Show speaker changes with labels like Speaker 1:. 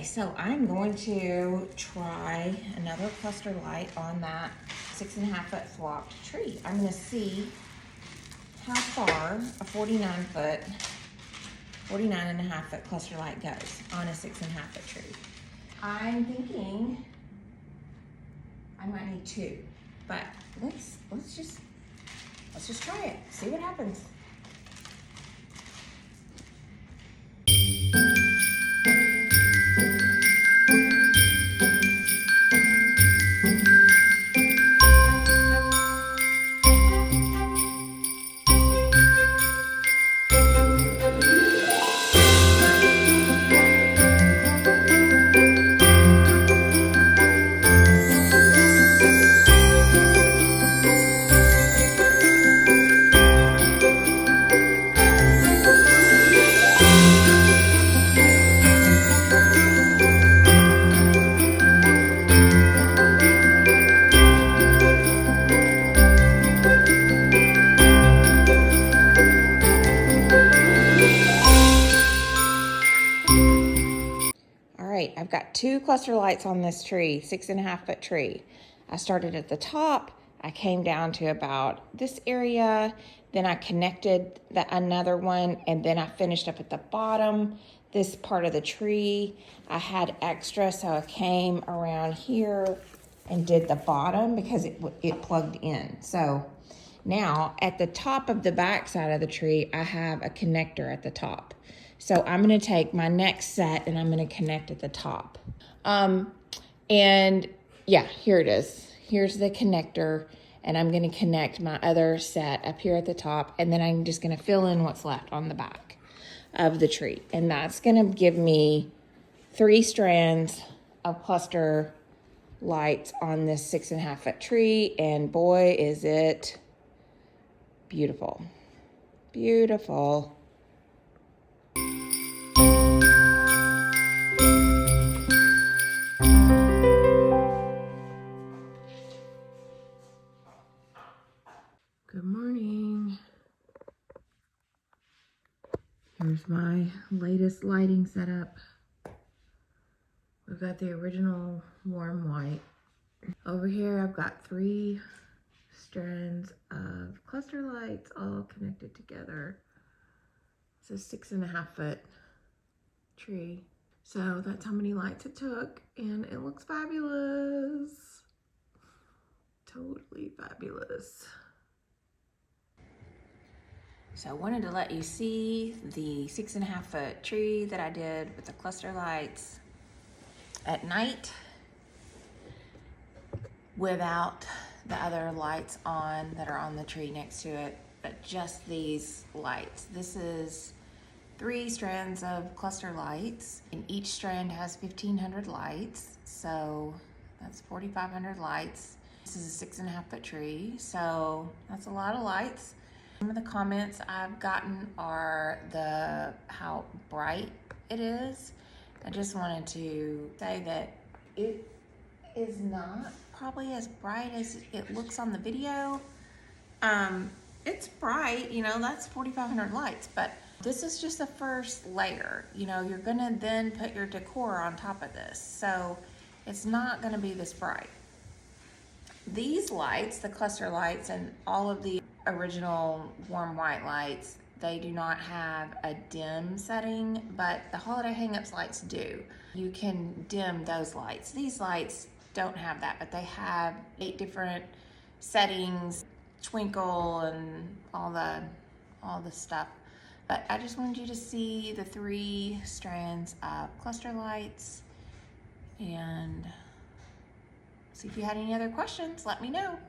Speaker 1: So I'm going to try another cluster light on that 6.5 foot flocked tree. I'm gonna see how far a 49.5 foot cluster light goes on a 6.5 foot tree. I'm thinking I might need 2, but let's just try it, see what happens. I've got 2 cluster lights on this tree, 6.5 foot tree. I started at the top, I came down to about this area, then I connected another one, and then I finished up at the bottom, this part of the tree. I had extra, so I came around here and did the bottom because it plugged in. So now at the top of the back side of the tree, I have a connector at the top. So I'm gonna take my next set and I'm gonna connect at the top. And yeah, here it is. Here's the connector, and I'm gonna connect my other set up here at the top, and then I'm just gonna fill in what's left on the back of the tree. And that's gonna give me 3 strands of cluster lights on this 6.5 foot tree, and boy, is it beautiful. Beautiful. Good morning. Here's my latest lighting setup. We've got the original warm white. Over here, I've got 3 strands of cluster lights all connected together. It's a 6.5 foot tree. So that's how many lights it took, and it looks fabulous. Totally fabulous. So I wanted to let you see the 6.5 foot tree that I did with the cluster lights at night without the other lights on that are on the tree next to it, but just these lights. This is 3 strands of cluster lights, and each strand has 1,500 lights, so that's 4,500 lights. This is a 6.5 foot tree, so that's a lot of lights. Some of the comments I've gotten are how bright it is. I just wanted to say that it is not probably as bright as it looks on the video. It's bright, you know, that's 4,500 lights, but this is just the first layer. You know, you're gonna then put your decor on top of this, so it's not gonna be this bright. These lights, the cluster lights, and all of the original warm white lights, they do not have a dim setting, but the holiday hang-ups lights do. You can dim those lights. These lights don't have that, but they have 8 different settings, twinkle, and all the stuff. But I just wanted you to see the 3 strands of cluster lights, and see if you had any other questions, let me know.